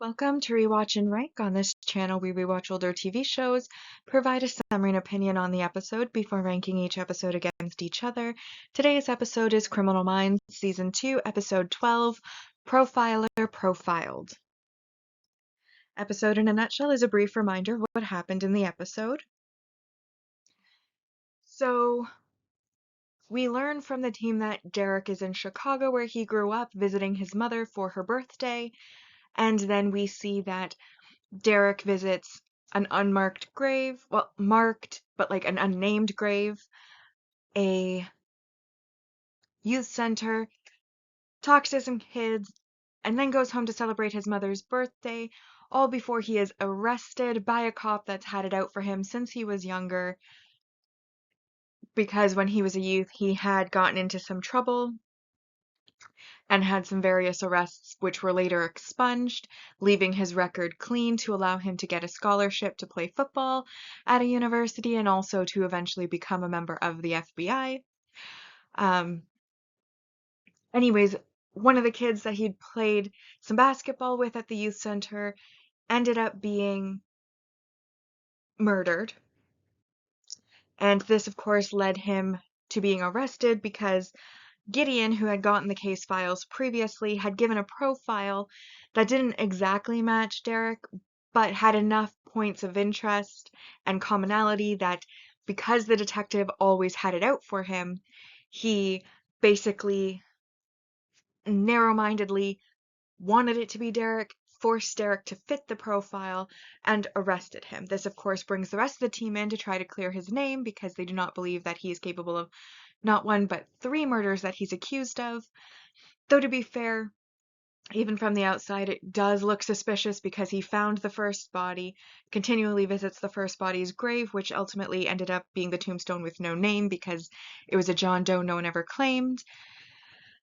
Welcome to Rewatch-and-Rank. On this channel, we rewatch older TV shows, provide a summary and opinion on the episode before ranking each episode against each other. Today's episode is Criminal Minds Season 2, Episode 12, Profiler Profiled. Episode in a nutshell is a brief reminder of what happened in the episode. So, we learn from the team that Derek is in Chicago where he grew up visiting his mother for her birthday, and then we see that Derek visits an unmarked grave, well, marked, but like an unnamed grave, a youth center, talks to some kids, and then goes home to celebrate his mother's birthday, all before he is arrested by a cop that's had it out for him since he was younger, because when he was a youth, he had gotten into some trouble and had some various arrests which were later expunged, leaving his record clean to allow him to get a scholarship to play football at a university and also to eventually become a member of the FBI. Anyways, one of the kids that he'd played some basketball with at the youth center ended up being murdered. And this, of course, led him to being arrested because Gideon, who had gotten the case files previously, had given a profile that didn't exactly match Derek, but had enough points of interest and commonality that because the detective always had it out for him, he basically narrow-mindedly wanted it to be Derek, forced Derek to fit the profile, and arrested him. This, of course, brings the rest of the team in to try to clear his name because they do not believe that he is capable of not one but 3 murders that he's accused of. Though to be fair, even from the outside, it does look suspicious because he found the first body, continually visits the first body's grave, which ultimately ended up being the tombstone with no name because it was a John Doe no one ever claimed.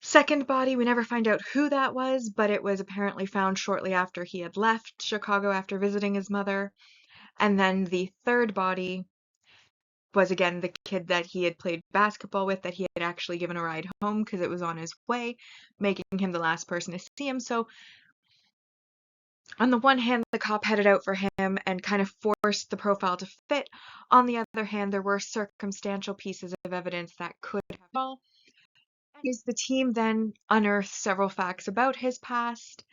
Second body, we never find out who that was, but it was apparently found shortly after he had left Chicago after visiting his mother. And then the third body was again the kid that he had played basketball with that he had actually given a ride home because it was on his way, making him the last person to see him. So on the one hand, the cop had it out for him and kind of forced the profile to fit. On the other hand, there were circumstantial pieces of evidence that could have all. The team then unearths several facts about his past,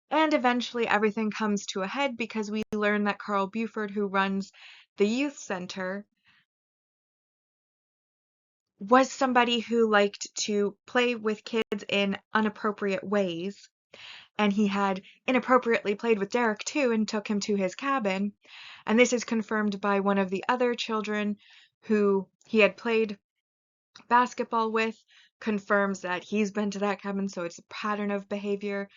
and eventually everything comes to a head because we learn that Carl Buford, who runs the youth center, was somebody who liked to play with kids in inappropriate ways, and he had inappropriately played with Derek too and took him to his cabin, and this is confirmed by one of the other children who he had played basketball with, confirms that he's been to that cabin, so it's a pattern of behavior,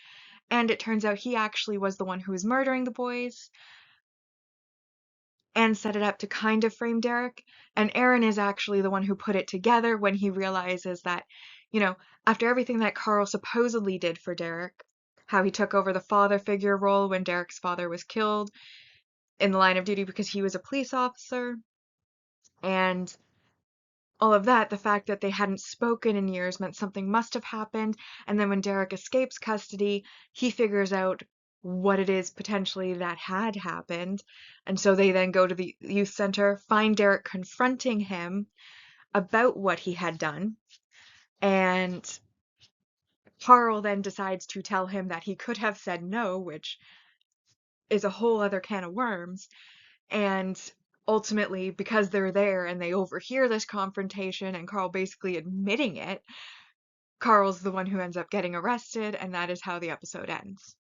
and it turns out he actually was the one who was murdering the boys and set it up to kind of frame Derek, and Aaron is actually the one who put it together when he realizes that, after everything that Carl supposedly did for Derek, how he took over the father figure role when Derek's father was killed in the line of duty because he was a police officer, and all of that, the fact that they hadn't spoken in years meant something must have happened, and then when Derek escapes custody, he figures out what it is potentially that had happened, and so they then go to the youth center, find Derek confronting him about what he had done, and Carl then decides to tell him that he could have said no, which is a whole other can of worms, and ultimately, because they're there and they overhear this confrontation and Carl basically admitting it, Carl's the one who ends up getting arrested, and that is how the episode ends.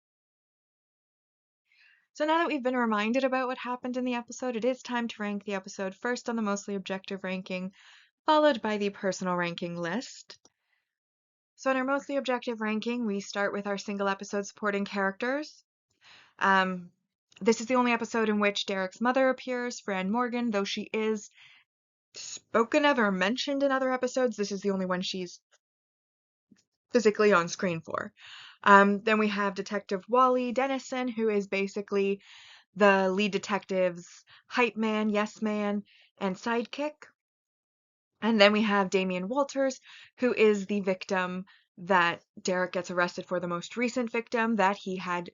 So now that we've been reminded about what happened in the episode, it is time to rank the episode first on the mostly objective ranking, followed by the personal ranking list. So in our mostly objective ranking, we start with our single episode supporting characters. This is the only episode in which Derek's mother appears, Fran Morgan, though she is spoken of or mentioned in other episodes. This is the only one she's physically on screen for. Then we have Detective Wally Dennison, who is basically the lead detective's hype man, yes man, and sidekick. And then we have Damian Walters, who is the victim that Derek gets arrested for the most recent victim that he had,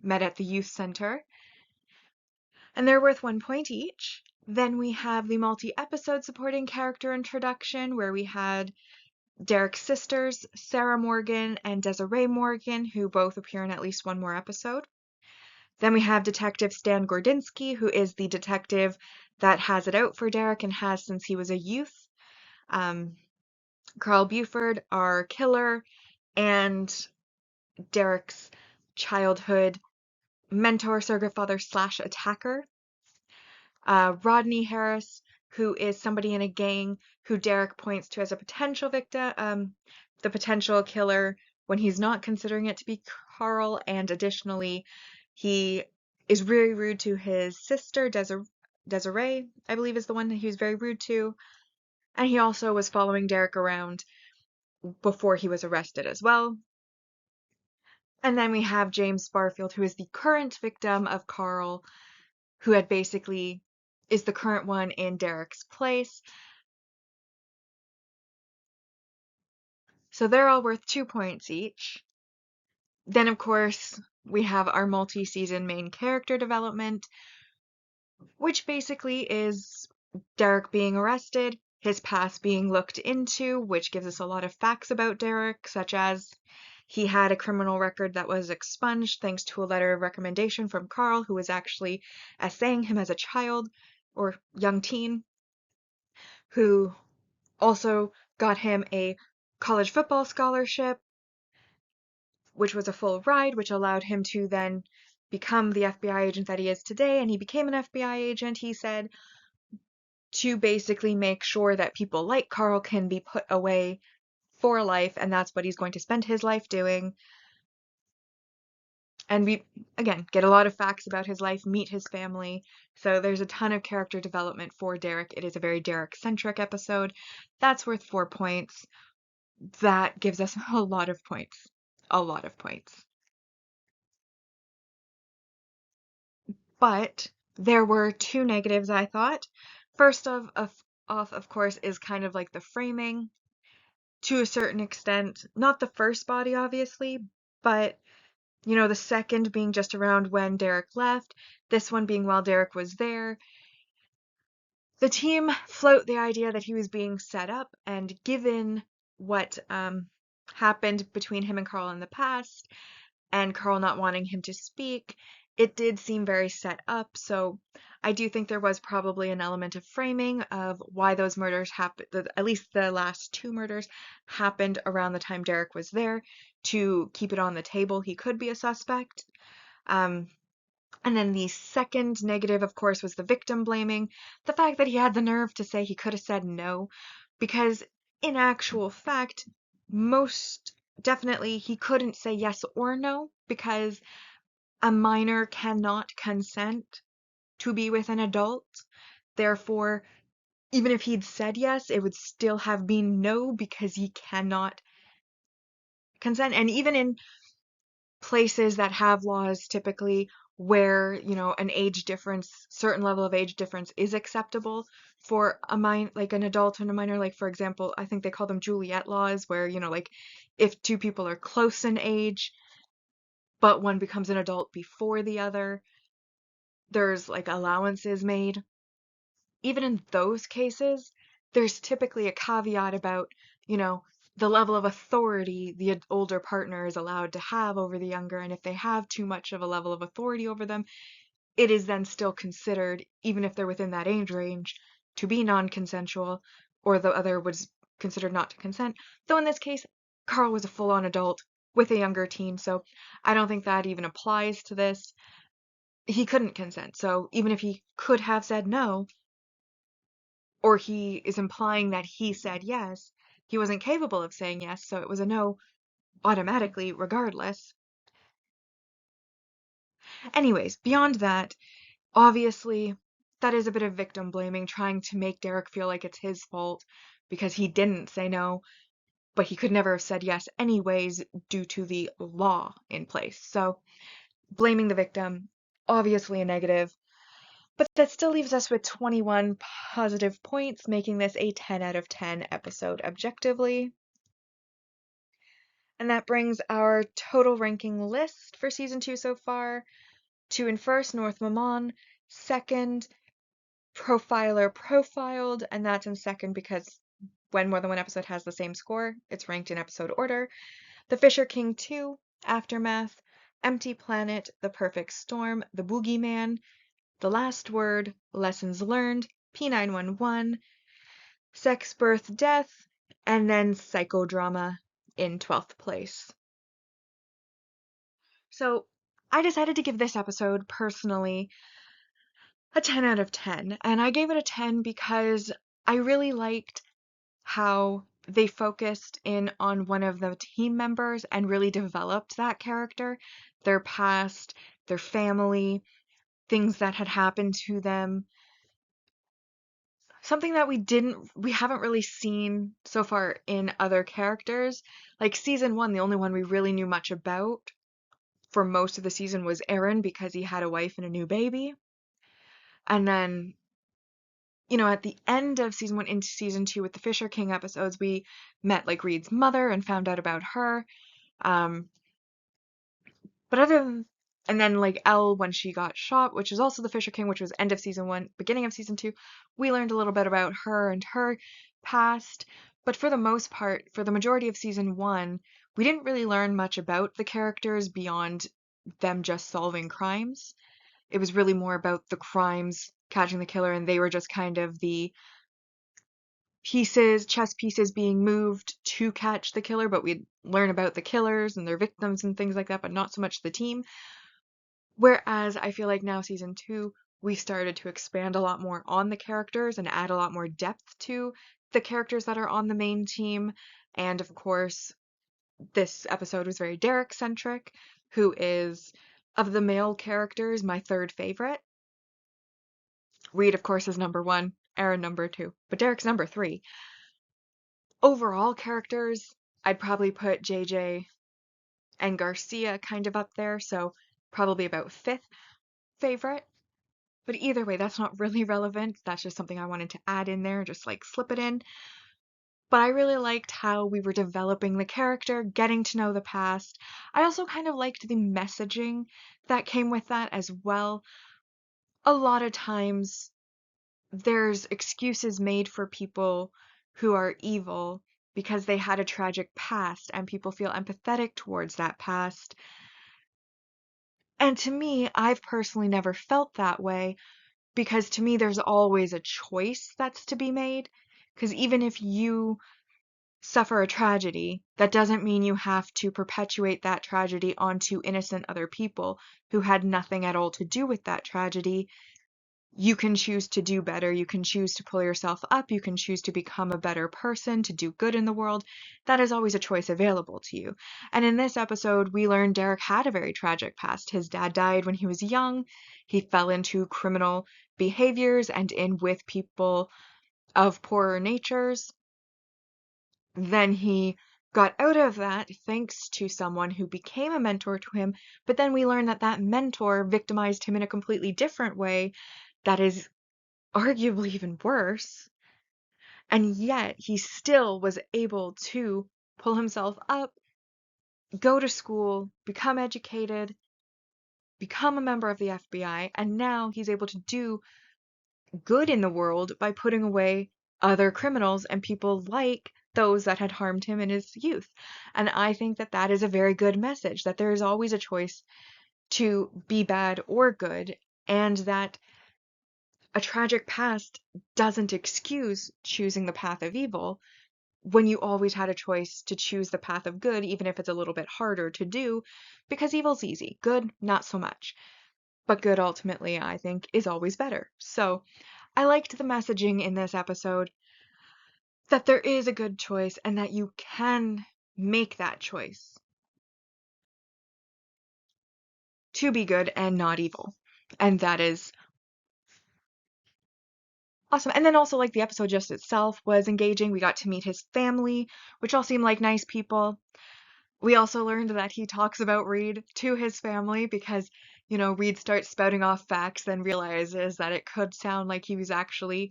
met at the youth center. And they're worth 1 point each. Then we have the multi-episode supporting character introduction, where we had Derek's sisters, Sarah Morgan and Desiree Morgan, who both appear in at least one more episode. Then we have Detective Stan Gordinsky, who is the detective that has it out for Derek and has since he was a youth. Carl Buford, our killer, and Derek's childhood mentor, surrogate father / attacker. Rodney Harris, who is somebody in a gang who Derek points to as a potential victim, the potential killer when he's not considering it to be Carl, and additionally, he is very rude to his sister, Desiree, I believe is the one that he was very rude to, and he also was following Derek around before he was arrested as well. And then we have James Barfield, who is the current victim of Carl, who had basically is the current one in Derek's place. So they're all worth 2 points each. Then, of course, we have our multi-season main character development, which basically is Derek being arrested, his past being looked into, which gives us a lot of facts about Derek, such as he had a criminal record that was expunged thanks to a letter of recommendation from Carl, who was actually essaying him as a child or young teen, who also got him a college football scholarship, which was a full ride, which allowed him to then become the FBI agent that he is today. And he became an FBI agent, he said, to basically make sure that people like Carl can be put away for life, and that's what he's going to spend his life doing. And we, again, get a lot of facts about his life, meet his family. So there's a ton of character development for Derek. It is a very Derek-centric episode. That's worth 4 points. That gives us a lot of points. A lot of points. But there were 2 negatives, I thought. First of course, is kind of like the framing to a certain extent. Not the first body, obviously, but the second being just around when Derek left, this one being while Derek was there. The team float the idea that he was being set up, and given what happened between him and Carl in the past, and Carl not wanting him to speak, it did seem very set up. So I do think there was probably an element of framing of why those murders happened, at least the last 2 murders happened around the time Derek was there, to keep it on the table he could be a suspect. And then the second negative, of course, was the victim blaming. The fact that he had the nerve to say he could have said no, because in actual fact, most definitely he couldn't say yes or no, because a minor cannot consent to be with an adult. Therefore, even if he'd said yes, it would still have been no, because he cannot consent. And even in places that have laws typically where, an age difference, certain level of age difference is acceptable for like an adult and a minor, like for example, I think they call them Juliet laws, where, like if 2 people are close in age, but one becomes an adult before the other, there's like allowances made. Even in those cases, there's typically a caveat about, the level of authority the older partner is allowed to have over the younger, and if they have too much of a level of authority over them, it is then still considered, even if they're within that age range, to be non-consensual, or the other was considered not to consent. Though in this case, Carl was a full-on adult with a younger teen, so I don't think that even applies to this. He couldn't consent, so even if he could have said no, or he is implying that he said yes, he wasn't capable of saying yes, so it was a no automatically regardless. Anyways, beyond that, obviously, that is a bit of victim blaming, trying to make Derek feel like it's his fault because he didn't say no, but he could never have said yes anyways due to the law in place. So, blaming the victim, obviously a negative, but that still leaves us with 21 positive points, making this a 10 out of 10 episode objectively. And that brings our total ranking list for season 2 so far to in first, North Maman, second, Profiler Profiled, and that's in second because when more than one episode has the same score, it's ranked in episode order. The Fisher King 2, Aftermath, Empty Planet, The Perfect Storm, The Boogeyman, The Last Word, Lessons Learned, P911, Sex, Birth, Death, and then Psychodrama in 12th place. So I decided to give this episode personally a 10 out of 10, and I gave it a 10 because I really liked how they focused in on one of the team members and really developed that character, their past, their family, things that had happened to them. Something that we haven't really seen so far in other characters. Like season 1, the only one we really knew much about for most of the season was Aaron because he had a wife and a new baby. And then, at the end of season 1 into season 2 with the Fisher King episodes, we met like Reed's mother and found out about her. Um, but other than, and then like Elle when she got shot, which is also the Fisher King, which was end of season 1, beginning of season 2, we learned a little bit about her and her past. But for the most part, for the majority of season 1, we didn't really learn much about the characters beyond them just solving crimes. It was really more about the crimes, catching the killer, and they were just kind of the chess pieces being moved to catch the killer, but we'd learn about the killers and their victims and things like that, but not so much the team. Whereas I feel like now season 2, we started to expand a lot more on the characters and add a lot more depth to the characters that are on the main team. And of course, this episode was very Derek-centric, who is, of the male characters, my third favorite. Reed, of course, is number 1, Aaron number 2, but Derek's number 3. Overall characters, I'd probably put JJ and Garcia kind of up there, so probably about 5th favorite. But either way, that's not really relevant. That's just something I wanted to add in there, just like slip it in. But I really liked how we were developing the character, getting to know the past. I also kind of liked the messaging that came with that as well. A lot of times there's excuses made for people who are evil because they had a tragic past and people feel empathetic towards that past. And to me, I've personally never felt that way because to me, there's always a choice that's to be made. Because even if you suffer a tragedy, that doesn't mean you have to perpetuate that tragedy onto innocent other people who had nothing at all to do with that tragedy. You can choose to do better. You can choose to pull yourself up. You can choose to become a better person, to do good in the world. That is always a choice available to you. And in this episode, we learned Derek had a very tragic past. His dad died when he was young. He fell into criminal behaviors and in with people of poorer natures. Then he got out of that thanks to someone who became a mentor to him. But then we learned that that mentor victimized him in a completely different way that is arguably even worse. And yet he still was able to pull himself up, go to school, become educated, become a member of the FBI, and now he's able to do good in the world by putting away other criminals and people like those that had harmed him in his youth. And I think that that is a very good message, that there is always a choice to be bad or good, and that a tragic past doesn't excuse choosing the path of evil when you always had a choice to choose the path of good, even if it's a little bit harder to do, because evil's easy. Good, not so much. But good, ultimately, I think, is always better. So I liked the messaging in this episode that there is a good choice and that you can make that choice to be good and not evil. And that is awesome. And then also, like, the episode just itself was engaging. We got to meet his family, which all seemed like nice people. We also learned that he talks about Reed to his family because, Reed starts spouting off facts, then realizes that it could sound like he was actually,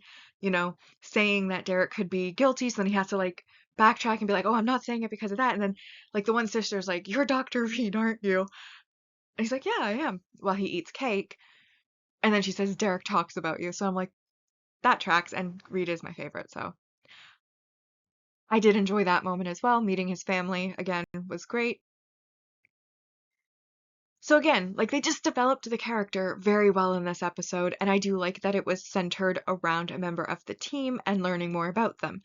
saying that Derek could be guilty. So then he has to, like, backtrack and be like, oh, I'm not saying it because of that. And then like the one sister's like, you're Dr. Reed, aren't you? And he's like, yeah, I am. While he eats cake. And then she says, Derek talks about you. So I'm like, that tracks. And Reed is my favorite. So I did enjoy that moment as well. Meeting his family again was great. So again, like they just developed the character very well in this episode, and I do like that it was centered around a member of the team and learning more about them.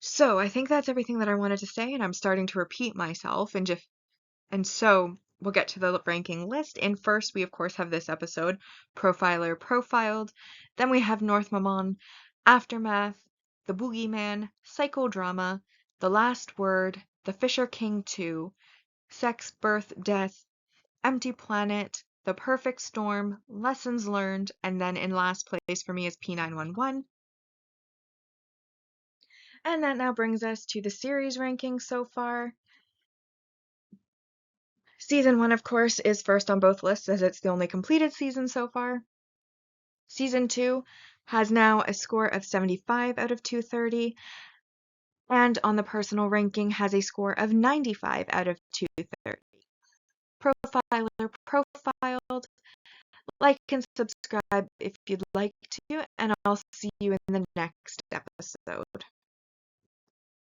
So I think that's everything that I wanted to say, and I'm starting to repeat myself, and so we'll get to the ranking list. And first, we of course have this episode, Profiler Profiled. Then we have North Maman, Aftermath, The Boogeyman, Psychodrama, The Last Word, The Fisher King 2, Sex, Birth, Death, Empty Planet, The Perfect Storm, Lessons Learned, and then in last place for me is P911. And that now brings us to the series ranking so far. Season 1, of course, is first on both lists as it's the only completed season so far. Season 2 has now a score of 75 out of 230, and on the personal ranking has a score of 95 out of 230. Profiler Profiled. Like and subscribe if you'd like to, and I'll see you in the next episode.